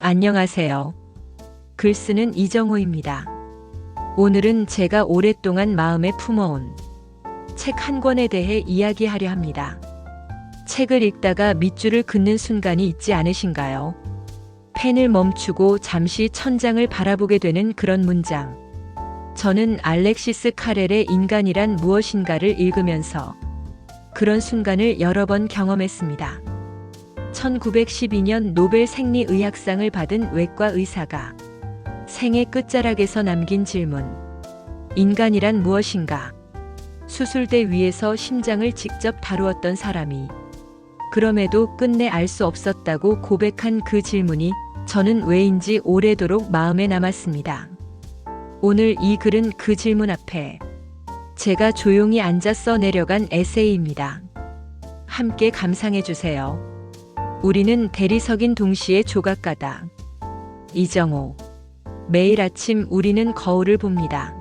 안녕하세요. 글 쓰는 이정호입니다. 오늘은 제가 오랫동안 마음에 품어온 책 한 권에 대해 이야기하려 합니다. 책을 읽다가 밑줄을 긋는 순간이 있지 않으신가요? 펜을 멈추고 잠시 천장을 바라보게 되는 그런 문장. 저는 알렉시스 카렐의 인간이란 무엇인가를 읽으면서 그런 순간을 여러 번 경험했습니다. 1912년 노벨 생리의학상을 받은 외과 의사가 생의 끝자락에서 남긴 질문. 인간이란 무엇인가? 수술대 위에서 심장을 직접 다루었던 사람이 그럼에도 끝내 알 수 없었다고 고백한 그 질문이 저는 왜인지 오래도록 마음에 남았습니다. 오늘 이 글은 그 질문 앞에 제가 조용히 앉아 써내려간 에세이입니다. 함께 감상해 주세요. 우리는 대리석인 동시에 조각가다. 이정호. 매일 아침 우리는 거울을 봅니다.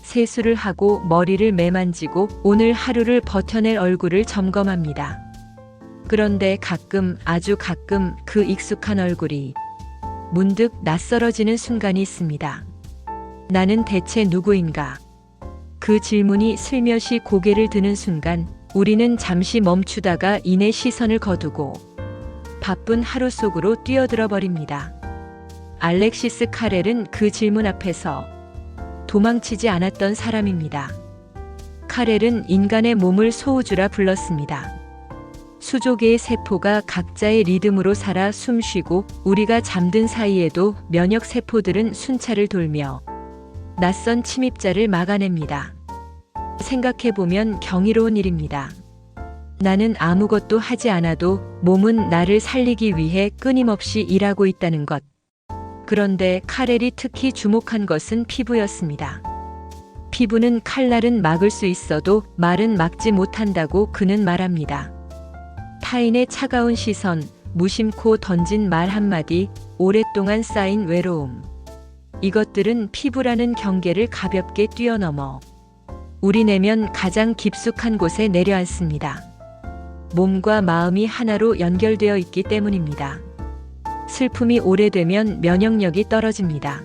세수를 하고 머리를 매만지고 오늘 하루를 버텨낼 얼굴을 점검합니다. 그런데 가끔, 아주 가끔 그 익숙한 얼굴이 문득 낯설어지는 순간이 있습니다. 나는 대체 누구인가? 그 질문이 슬며시 고개를 드는 순간 우리는 잠시 멈추다가 이내 시선을 거두고 바쁜 하루 속으로 뛰어들어 버립니다. 알렉시스 카렐은 그 질문 앞에서 도망치지 않았던 사람입니다. 카렐은 인간의 몸을 소우주라 불렀습니다. 수조 개의 세포가 각자의 리듬으로 살아 숨쉬고 우리가 잠든 사이에도 면역 세포들은 순찰을 돌며 낯선 침입자를 막아냅니다. 생각해보면 경이로운 일입니다. 나는 아무것도 하지 않아도 몸은 나를 살리기 위해 끊임없이 일하고 있다는 것. 그런데 카렐이 특히 주목한 것은 피부였습니다. 피부는 칼날은 막을 수 있어도 말은 막지 못한다고 그는 말합니다. 타인의 차가운 시선, 무심코 던진 말 한마디, 오랫동안 쌓인 외로움. 이것들은 피부라는 경계를 가볍게 뛰어넘어 우리 내면 가장 깊숙한 곳에 내려앉습니다. 몸과 마음이 하나로 연결되어 있기 때문입니다. 슬픔이 오래되면 면역력이 떨어집니다.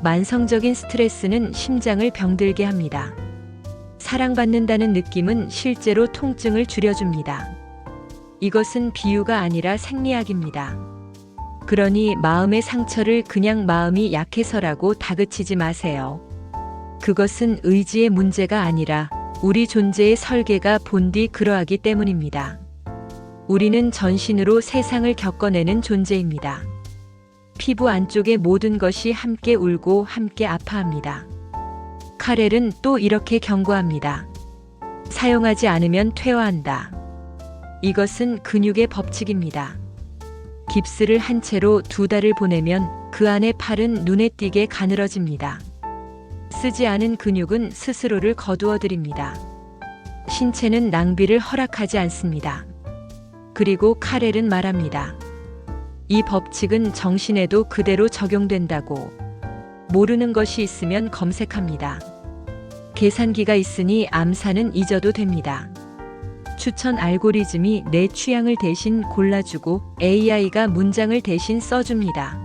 만성적인 스트레스는 심장을 병들게 합니다. 사랑받는다는 느낌은 실제로 통증을 줄여줍니다. 이것은 비유가 아니라 생리학입니다. 그러니 마음의 상처를 그냥 마음이 약해서라고 다그치지 마세요. 그것은 의지의 문제가 아니라 우리 존재의 설계가 본디 그러하기 때문입니다. 우리는 전신으로 세상을 겪어내는 존재입니다. 피부 안쪽의 모든 것이 함께 울고 함께 아파합니다. 카렐은 또 이렇게 경고합니다. 사용하지 않으면 퇴화한다. 이것은 근육의 법칙입니다. 깁스를 한 채로 2달을 보내면 그 안의 팔은 눈에 띄게 가늘어집니다. 쓰지 않은 근육은 스스로를 거두어 드립니다. 신체는 낭비를 허락하지 않습니다. 그리고 카렐은 말합니다. 이 법칙은 정신에도 그대로 적용된다고. 모르는 것이 있으면 검색합니다. 계산기가 있으니 암산은 잊어도 됩니다. 추천 알고리즘이 내 취향을 대신 골라주고 AI가 문장을 대신 써줍니다.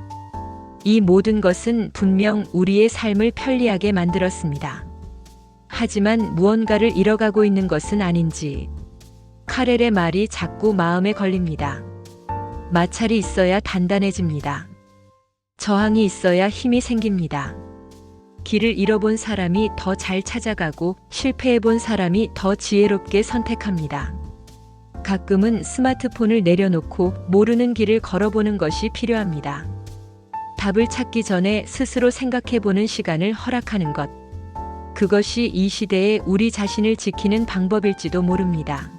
이 모든 것은 분명 우리의 삶을 편리하게 만들었습니다. 하지만 무언가를 잃어가고 있는 것은 아닌지 카렐의 말이 자꾸 마음에 걸립니다. 마찰이 있어야 단단해집니다. 저항이 있어야 힘이 생깁니다. 길을 잃어본 사람이 더 잘 찾아가고 실패해본 사람이 더 지혜롭게 선택합니다. 가끔은 스마트폰을 내려놓고 모르는 길을 걸어보는 것이 필요합니다. 답을 찾기 전에 스스로 생각해보는 시간을 허락하는 것. 그것이 이 시대에 우리 자신을 지키는 방법일지도 모릅니다.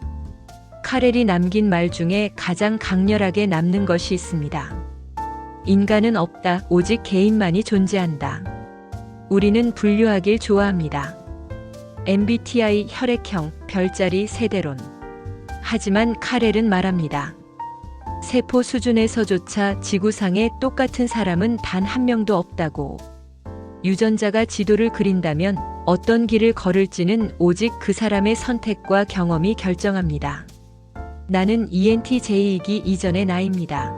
카렐이 남긴 말 중에 가장 강렬하게 남는 것이 있습니다. 인간은 없다. 오직 개인만이 존재한다. 우리는 분류하길 좋아합니다. MBTI 혈액형, 별자리, 세대론. 하지만 카렐은 말합니다. 세포 수준에서조차 지구상에 똑같은 사람은 단 한 명도 없다고. 유전자가 지도를 그린다면 어떤 길을 걸을지는 오직 그 사람의 선택과 경험이 결정합니다. 나는 ENTJ이기 이전의 나입니다.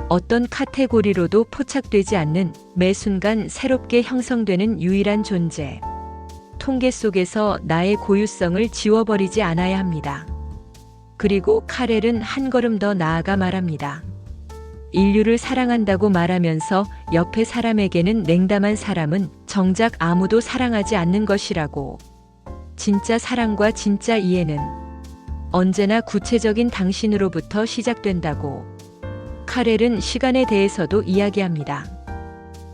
어떤 카테고리로도 포착되지 않는 매 순간 새롭게 형성되는 유일한 존재. 통계 속에서 나의 고유성을 지워버리지 않아야 합니다. 그리고 카렐은 한 걸음 더 나아가 말합니다. 인류를 사랑한다고 말하면서 옆에 사람에게는 냉담한 사람은 정작 아무도 사랑하지 않는 것이라고. 진짜 사랑과 진짜 이해는 언제나 구체적인 당신으로부터 시작된다고. 카렐은 시간에 대해서도 이야기합니다.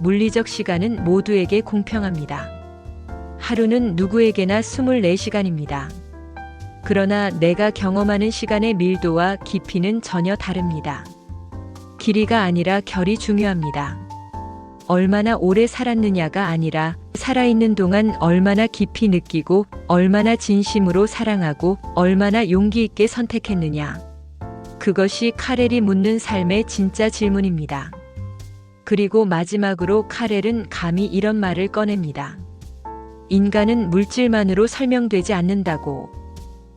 물리적 시간은 모두에게 공평합니다. 하루는 누구에게나 24시간입니다. 그러나 내가 경험하는 시간의 밀도와 깊이는 전혀 다릅니다. 길이가 아니라 결이 중요합니다. 얼마나 오래 살았느냐가 아니라 살아있는 동안 얼마나 깊이 느끼고 얼마나 진심으로 사랑하고 얼마나 용기 있게 선택했느냐. 그것이 카렐이 묻는 삶의 진짜 질문입니다. 그리고 마지막으로 카렐은 감히 이런 말을 꺼냅니다. 인간은 물질만으로 설명되지 않는다고.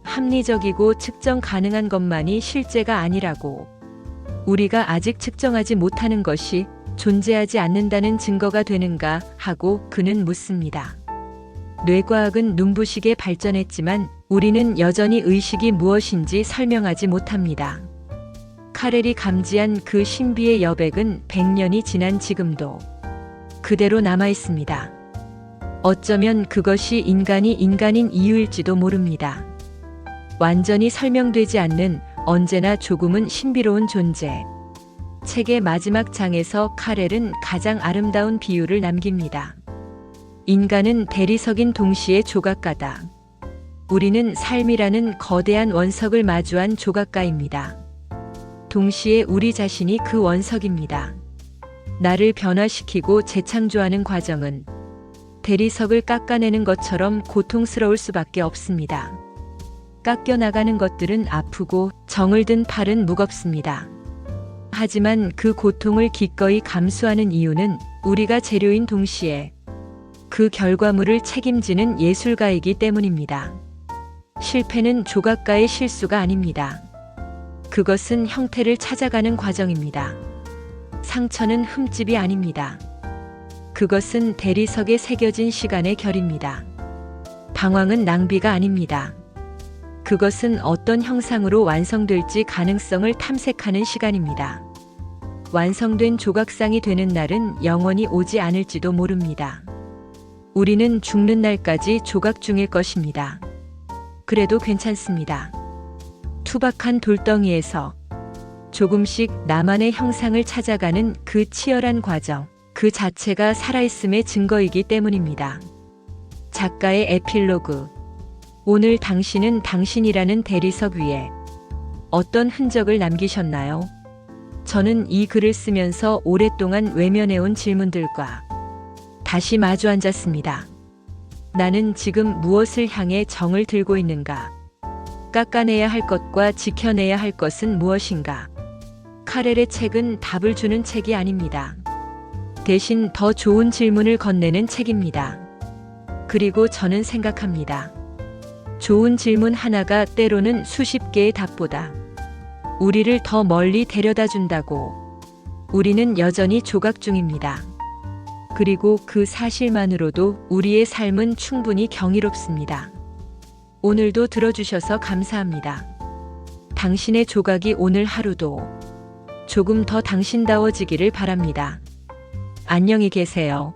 합리적이고 측정 가능한 것만이 실제가 아니라고. 우리가 아직 측정하지 못하는 것이 존재하지 않는다는 증거가 되는가 하고 그는 묻습니다. 뇌과학은 눈부시게 발전했지만 우리는 여전히 의식이 무엇인지 설명하지 못합니다. 카렐이 감지한 그 신비의 여백은 100년이 지난 지금도 그대로 남아 있습니다. 어쩌면 그것이 인간이 인간인 이유일지도 모릅니다. 완전히 설명되지 않는 언제나 조금은 신비로운 존재. 책의 마지막 장에서 카렐은 가장 아름다운 비유를 남깁니다. 인간은 대리석인 동시에 조각가다. 우리는 삶이라는 거대한 원석을 마주한 조각가입니다. 동시에 우리 자신이 그 원석입니다. 나를 변화시키고 재창조하는 과정은 대리석을 깎아내는 것처럼 고통스러울 수밖에 없습니다. 깎여나가는 것들은 아프고 정을 든 팔은 무겁습니다. 하지만 그 고통을 기꺼이 감수하는 이유는 우리가 재료인 동시에 그 결과물을 책임지는 예술가이기 때문입니다. 실패는 조각가의 실수가 아닙니다. 그것은 형태를 찾아가는 과정입니다. 상처는 흠집이 아닙니다. 그것은 대리석에 새겨진 시간의 결입니다. 방황은 낭비가 아닙니다. 그것은 어떤 형상으로 완성될지 가능성을 탐색하는 시간입니다. 완성된 조각상이 되는 날은 영원히 오지 않을지도 모릅니다. 우리는 죽는 날까지 조각 중일 것입니다. 그래도 괜찮습니다. 투박한 돌덩이에서 조금씩 나만의 형상을 찾아가는 그 치열한 과정, 그 자체가 살아있음의 증거이기 때문입니다. 작가의 에필로그. 오늘 당신은 당신이라는 대리석 위에 어떤 흔적을 남기셨나요? 저는 이 글을 쓰면서 오랫동안 외면해온 질문들과 다시 마주 앉았습니다. 나는 지금 무엇을 향해 정을 들고 있는가? 깎아내야 할 것과 지켜내야 할 것은 무엇인가? 카렐의 책은 답을 주는 책이 아닙니다. 대신 더 좋은 질문을 건네는 책입니다. 그리고 저는 생각합니다. 좋은 질문 하나가 때로는 수십 개의 답보다 우리를 더 멀리 데려다 준다고. 우리는 여전히 조각 중입니다. 그리고 그 사실만으로도 우리의 삶은 충분히 경이롭습니다. 오늘도 들어주셔서 감사합니다. 당신의 조각이 오늘 하루도 조금 더 당신다워지기를 바랍니다. 안녕히 계세요.